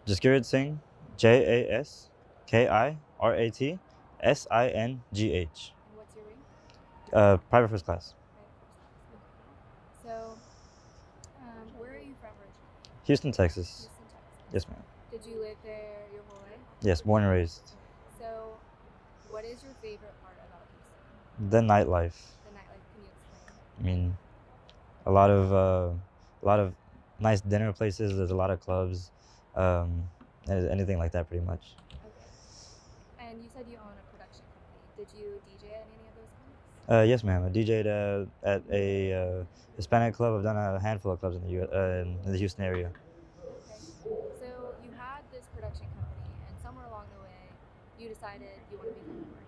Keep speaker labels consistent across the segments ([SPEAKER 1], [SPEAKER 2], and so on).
[SPEAKER 1] Jaskirat Singh, Jaskirat Singh.
[SPEAKER 2] And what's your rank?
[SPEAKER 1] Private first class.
[SPEAKER 2] Private first class. Okay. So, where are you from originally?
[SPEAKER 1] Houston, Texas.
[SPEAKER 2] Houston, Texas.
[SPEAKER 1] Yes, ma'am.
[SPEAKER 2] Did you live there your whole life?
[SPEAKER 1] Yes, born and raised.
[SPEAKER 2] So, what is your favorite part about Houston?
[SPEAKER 1] The nightlife.
[SPEAKER 2] The nightlife. Can you explain?
[SPEAKER 1] I mean, a lot of nice dinner places. There's a lot of clubs, anything like that, pretty much.
[SPEAKER 2] Okay. And you said you own a production company. Did you DJ at any of those clubs?
[SPEAKER 1] Yes, ma'am. I DJ'd at a Hispanic club. I've done a handful of clubs in the Houston area.
[SPEAKER 2] Okay. So you had this production company, and somewhere along the way, you decided you want to become a Marine.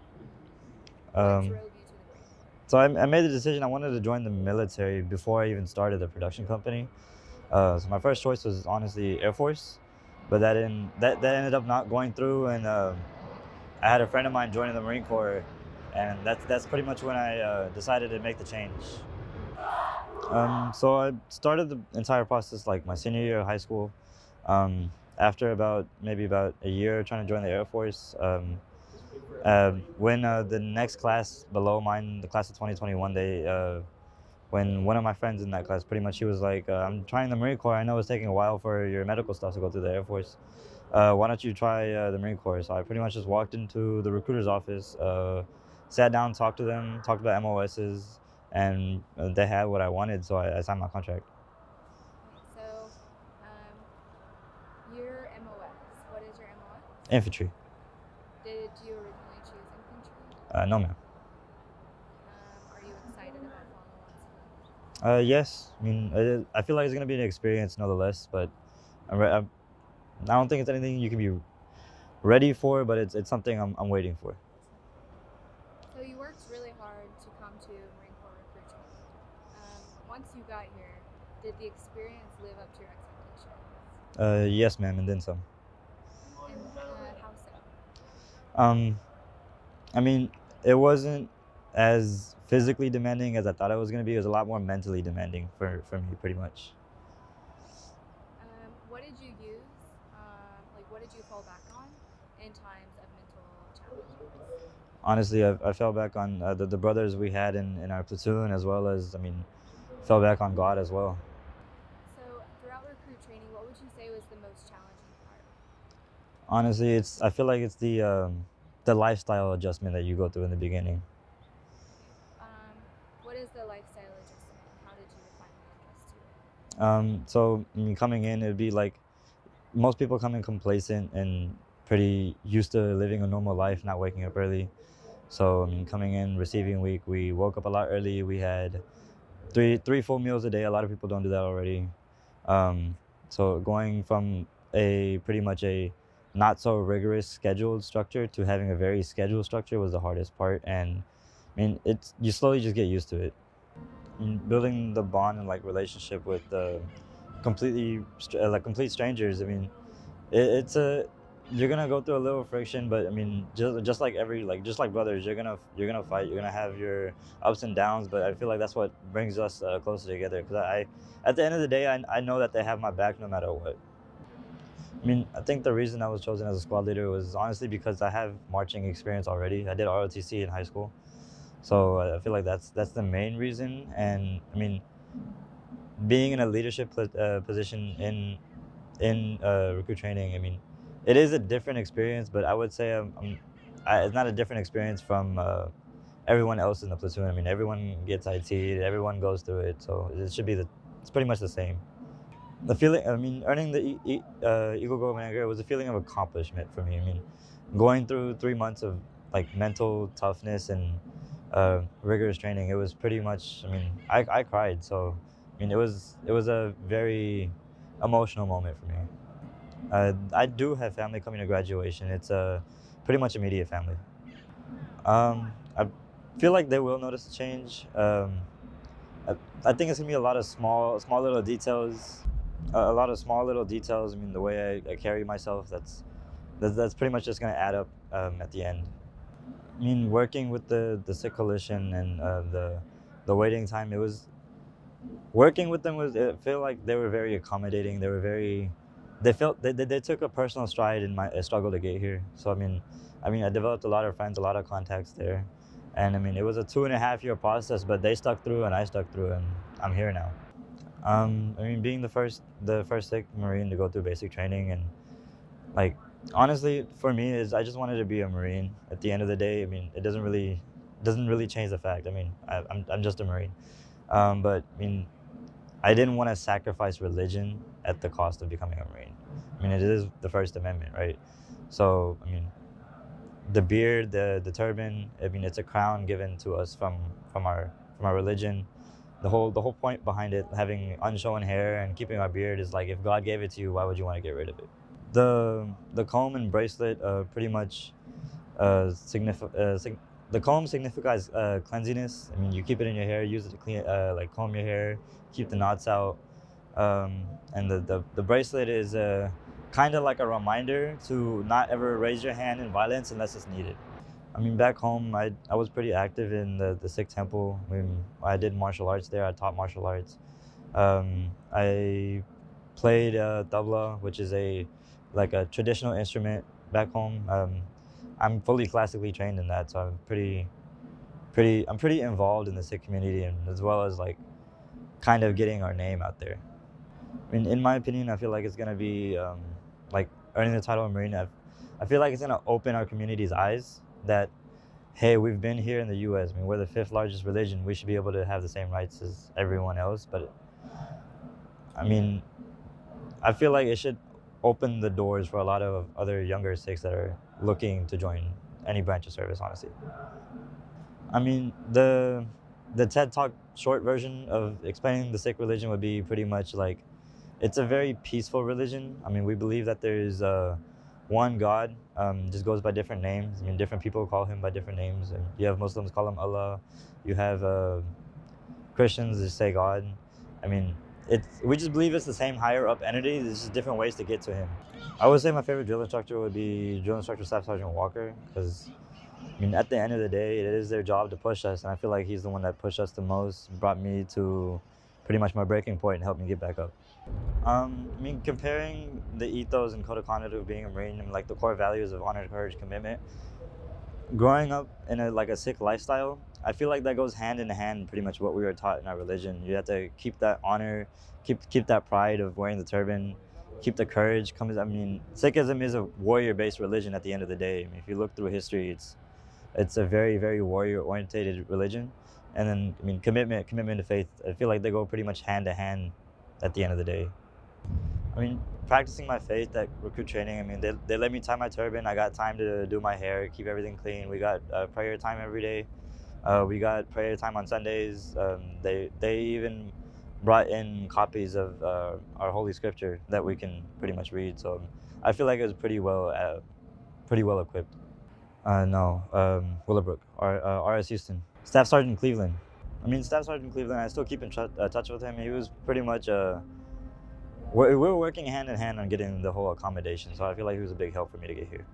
[SPEAKER 2] What
[SPEAKER 1] Um,
[SPEAKER 2] drove you to the Marine Corps?
[SPEAKER 1] so I made the decision I wanted to join the military before I even started the production company. So my first choice was honestly Air Force, but that ended up not going through, and I had a friend of mine joining the Marine Corps, and that's pretty much when I decided to make the change. So I started the entire process like my senior year of high school. After maybe about a year trying to join the Air Force, when the next class below mine, the class of 2021, when one of my friends in that class, pretty much he was like, I'm trying the Marine Corps. I know it's taking a while for your medical stuff to go through the Air Force. Why don't you try the Marine Corps? So I pretty much just walked into the recruiter's office, sat down, talked to them, talked about MOSs, and they had what I wanted, so I signed my contract.
[SPEAKER 2] Okay. So, your MOS. What is your MOS?
[SPEAKER 1] Infantry.
[SPEAKER 2] Did you originally choose infantry?
[SPEAKER 1] No, ma'am.
[SPEAKER 2] Are you excited about falling what's next?
[SPEAKER 1] Yes. I mean, I feel like it's gonna be an experience, nonetheless. But I don't think it's anything you can be ready for, but it's something I'm waiting for.
[SPEAKER 2] So you worked really hard to come to Marine Corps recruit training. Once you got here, did the experience live up to your expectations?
[SPEAKER 1] Yes, ma'am, and then some.
[SPEAKER 2] And how so?
[SPEAKER 1] Um, I mean, it wasn't as physically demanding as I thought it was gonna be. It was a lot more mentally demanding for me, pretty much.
[SPEAKER 2] What did you use? What did you fall back on in times of mental challenges?
[SPEAKER 1] Honestly, I fell back on the brothers we had in our platoon, as well as, I mean, fell back on God as well.
[SPEAKER 2] So throughout recruit training, what would you say was the most challenging part?
[SPEAKER 1] Honestly, I feel like it's the lifestyle adjustment that you go through in the beginning.
[SPEAKER 2] Okay. What is the lifestyle adjustment? How did you finally adjust to it?
[SPEAKER 1] So I mean, coming in, it'd be like most people come in complacent and pretty used to living a normal life, not waking up early. So I mean, coming in receiving week, we woke up a lot early. We had three full meals a day. A lot of people don't do that already. Um, so going from a pretty much a not so rigorous scheduled structure to having a very scheduled structure was the hardest part. And I mean, it's you slowly just get used to it. Building the bond and like relationship with complete strangers. I mean, it's a you're gonna go through a little friction, but I mean, just like just like brothers, you're gonna fight. You're gonna have your ups and downs, but I feel like that's what brings us closer together. Because at the end of the day, I know that they have my back no matter what. I mean, I think the reason I was chosen as a squad leader was honestly because I have marching experience already. I did ROTC in high school, so I feel like that's the main reason. And I mean, being in a leadership position in recruit training, I mean, it is a different experience, but I would say it's not a different experience from everyone else in the platoon. I mean, everyone gets IT'd, everyone goes through it, so it's pretty much the same. The feeling, I mean, earning the Eagle Gold Vinegar was a feeling of accomplishment for me. I mean, going through 3 months of like mental toughness and rigorous training, it was pretty much. I mean, I cried. So, I mean, it was a very emotional moment for me. I do have family coming to graduation. It's pretty much immediate family. I feel like they will notice a change. I, I think it's gonna be a lot of small little details, a lot of small little details. I mean, the way I carry myself, that's pretty much just gonna add up at the end. I mean, working with the Sikh coalition and the waiting time, it was working with them was. I feel like they were very accommodating. They were very they took a personal stride in my struggle to get here. So I mean, I developed a lot of friends, a lot of contacts there, and I mean, it was a 2.5 year process, but they stuck through and I stuck through, and I'm here now. I mean, being the first Sikh Marine to go through basic training, and like honestly, for me, is I just wanted to be a Marine. At the end of the day, I mean, it doesn't really change the fact. I mean, I'm just a Marine, but I mean, I didn't want to sacrifice religion at the cost of becoming a Marine. I mean, it is the First Amendment, right? So I mean, the beard, the turban. I mean, it's a crown given to us from our religion. The whole point behind it, having unshorn hair and keeping our beard, is like, if God gave it to you, why would you want to get rid of it? The comb and bracelet pretty much the comb signifies cleanliness. I mean, you keep it in your hair, use it to clean, like comb your hair, keep the knots out. And the bracelet is kind of like a reminder to not ever raise your hand in violence unless it's needed. I mean, back home, I was pretty active in the Sikh temple. I mean, I did martial arts there. I taught martial arts. I played tabla, which is a traditional instrument back home. I'm fully classically trained in that, so I'm pretty involved in the Sikh community, and as well as like kind of getting our name out there. I mean, in my opinion, I feel like it's gonna be like earning the title of Marine. I feel like it's gonna open our community's eyes that, hey, we've been here in the U.S. I mean, we're the 5th largest religion. We should be able to have the same rights as everyone else. But I mean, I feel like it should open the doors for a lot of other younger Sikhs that are looking to join any branch of service, honestly. I mean, the TED Talk short version of explaining the Sikh religion would be pretty much like, it's a very peaceful religion. I mean, we believe that there's one God, just goes by different names. I mean, different people call him by different names. And you have Muslims call him Allah. You have Christians that say God. I mean, we just believe it's the same higher up entity. There's just different ways to get to him. I would say my favorite drill instructor would be Drill Instructor Staff Sergeant Walker, because I mean, at the end of the day, it is their job to push us, and I feel like he's the one that pushed us the most, brought me to pretty much my breaking point, and helped me get back up. I mean, comparing the ethos and code of conduct of being a Marine and like the core values of honor, courage, commitment, growing up in a Sikh lifestyle, I feel like that goes hand in hand pretty much what we were taught in our religion. You have to keep that honor, keep that pride of wearing the turban, keep the courage. I mean, Sikhism is a warrior-based religion at the end of the day. I mean, if you look through history, it's a very, very warrior-oriented religion. And then, I mean, commitment to faith, I feel like they go pretty much hand to hand at the end of the day. I mean, practicing my faith at recruit training, I mean, they let me tie my turban. I got time to do my hair, keep everything clean. We got prayer time every day. We got prayer time on Sundays. They even brought in copies of our Holy Scripture that we can pretty much read. So I feel like it was pretty well equipped. No, Willowbrook, RS Houston. Staff Sergeant Cleveland. I mean, Staff Sergeant Cleveland, I still keep in touch with him. He was pretty much, we were working hand in hand on getting the whole accommodation, so I feel like he was a big help for me to get here.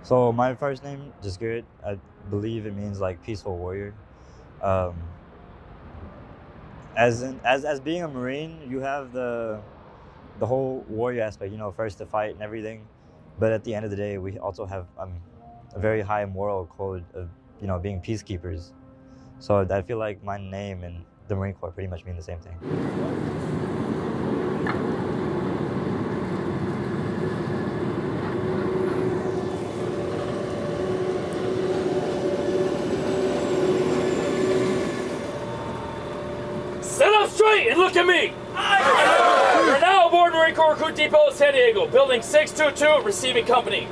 [SPEAKER 1] So my first name, Jaskirat, I believe it means like peaceful warrior. As being a Marine, you have the whole warrior aspect, you know, first to fight and everything. But at the end of the day, we also have a very high moral code of, you know, being peacekeepers. So I feel like my name and the Marine Corps pretty much mean the same thing.
[SPEAKER 3] Sit up straight and look at me! We're now aboard Marine Corps Recruit Depot at San Diego, building 622, receiving company.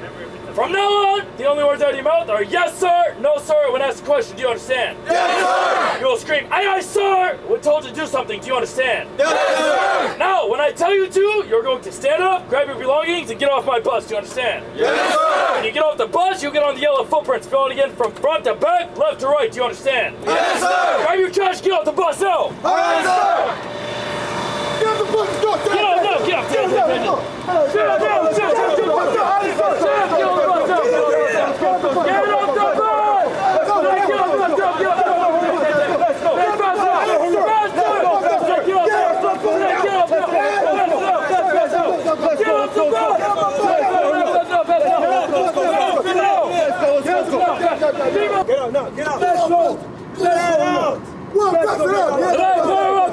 [SPEAKER 3] From now on, the only words out of your mouth are yes sir, no sir when asked a question, do you understand? Yes sir! You will scream, aye aye sir, when told to do something, do you understand? Yes sir! Now, when I tell you to, you're going to stand up, grab your belongings, and get off my bus, do you understand? Yes sir! When you get off the bus, you'll get on the yellow footprints, fill it again from front to back, left to right, do you understand? Yes sir! Grab your trash, get off the bus now! Alright sir! Get off the bus, go! Get off now, get off! Get off now! Get off now! Get off the bus! Get off the bus!
[SPEAKER 4] out now. Get out. Let's go. Get out.
[SPEAKER 5] One person out.
[SPEAKER 3] One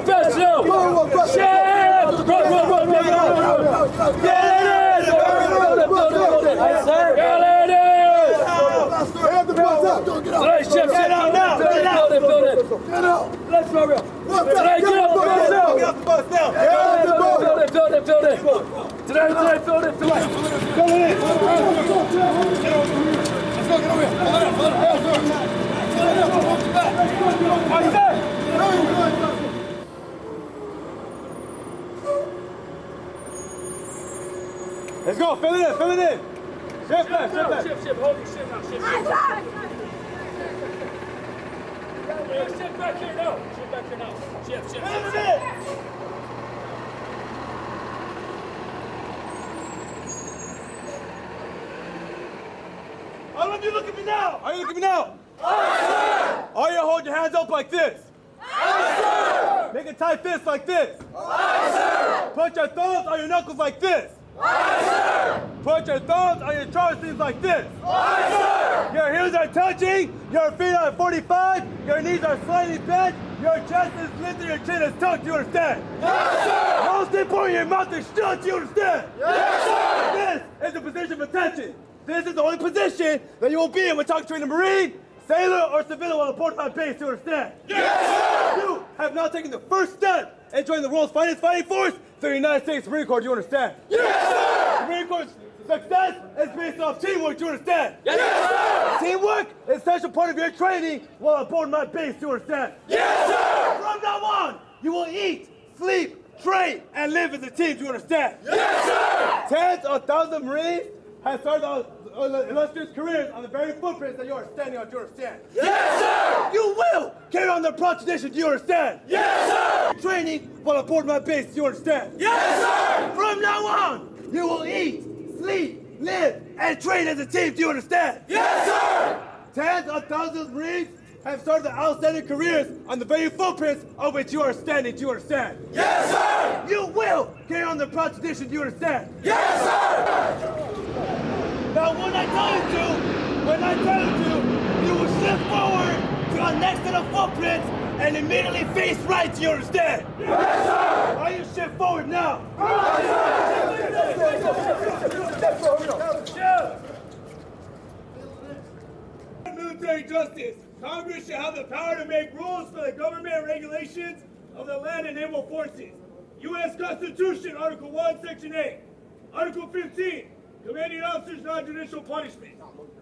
[SPEAKER 3] person out. Run. Get it. Get out now. Get out. Let's go, real. Today, get off the bus now.
[SPEAKER 4] Get off the bus now.
[SPEAKER 3] Build it. Today, build it.
[SPEAKER 4] Go in. Let's go, get over here. Let's go, fill it in. Shift back.
[SPEAKER 3] Hold your shit now, shift. Shift back here now. Shift.
[SPEAKER 4] All of you look at me now. Are you looking at me now? Aye, sir. All you hold your hands up like this. Aye, sir. Make a tight fist like this. Aye, sir. Put your thumbs on your knuckles like this. Aye, sir. Put your thumbs on your joysticks like this. Aye, sir. Your heels are touching. Your feet are 45. Your knees are slightly bent. Your chest is lifted. Your chin is tucked. Do you understand? Yes, sir. Most important, your mouth is shut. Do you understand? Yes, sir. This is the position of attention. This is the only position that you will be in when talking to a Marine, sailor, or civilian while aboard my base, you understand? Yes, sir! You have now taken the first step in joining the world's finest fighting force, the United States Marine Corps, do you understand? Yes, sir! The Marine Corps' success is based off teamwork, do you understand? Yes, sir! Teamwork is an essential part of your training while aboard my base, do you understand? Yes, sir! From now on, you will eat, sleep, train, and live as a team, do you understand? Yes, sir! Tens of thousands of Marines have started illustrious careers on the very footprints that you are standing on, do you understand? Yes, sir! You will carry on the proud tradition, do you understand? Yes, sir! Training while aboard my base, do you understand? Yes, sir! From now on, you will eat, sleep, live, and train as a team, do you understand? Yes, sir! Tens of thousands of Marines have started outstanding careers on the very footprints of which you are standing, do you understand? Yes, sir! You will carry on the proud tradition, do you understand? Yes, sir! Now when I tell you to, you will shift forward to the next set of footprints and immediately face right, do you understand? Yes, sir! Are you shift forward now? Military justice. Congress should have the power to make rules for the government and regulations of the land and naval forces. U.S. Constitution, Article 1, Section 8. Article 15, commanding officers non-judicial punishment.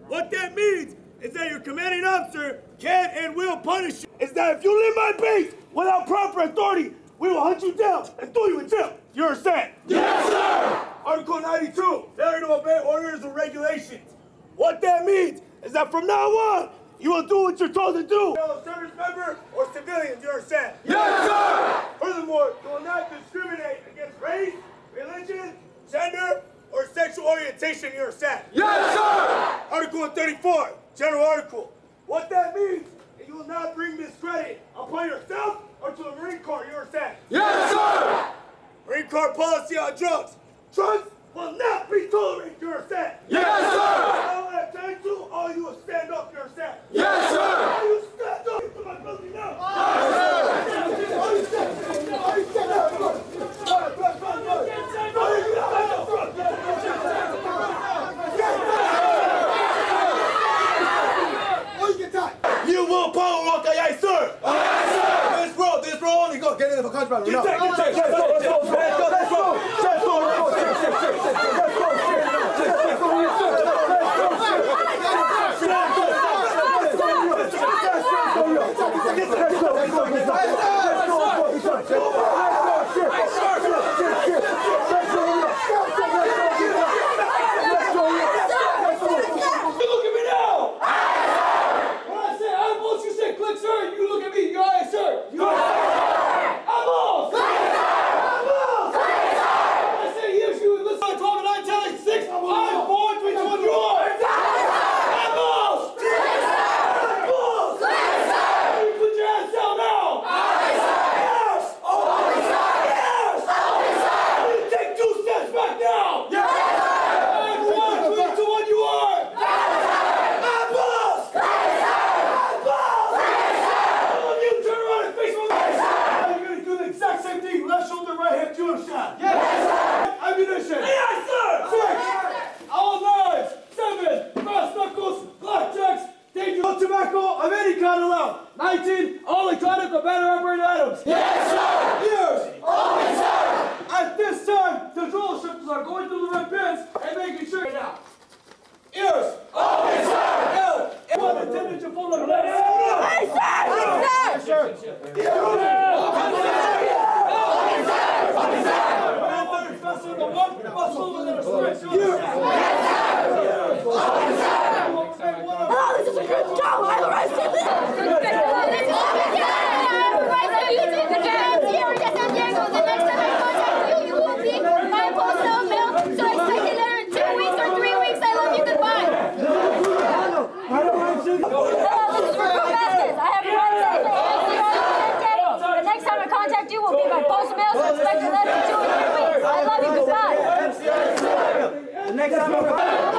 [SPEAKER 4] What that means is that your commanding officer can and will punish you. Is that if you leave my base without proper authority, we will hunt you down and throw you in jail. You understand? Yes, sir! Article 92, failure to obey orders or regulations. What that means is that from now on, you will do what you're told to do. Fellow service member or civilian, you understand? Yes, sir! Furthermore, you will not discriminate against race, religion, gender, or sexual orientation, you understand? Yes, sir! Article 34, General Article. What that means is you will not bring discredit upon yourself or to the Marine Corps, you understand? Yes, sir! Marine Corps policy on drugs. Drugs will not be tolerated, you understand? Yes, sir! Now when I tell you to, all you will stand up, you understand? Yes, sir! All you stand up to my building now! Yes, sir! All you stand up! All you stand up! You will power walk, aye, sir! Aye, sir! This row only go. Get in the country, let's go, let's go! Sir, you look at me, you're right, sir. You're right. I'm lost. next time.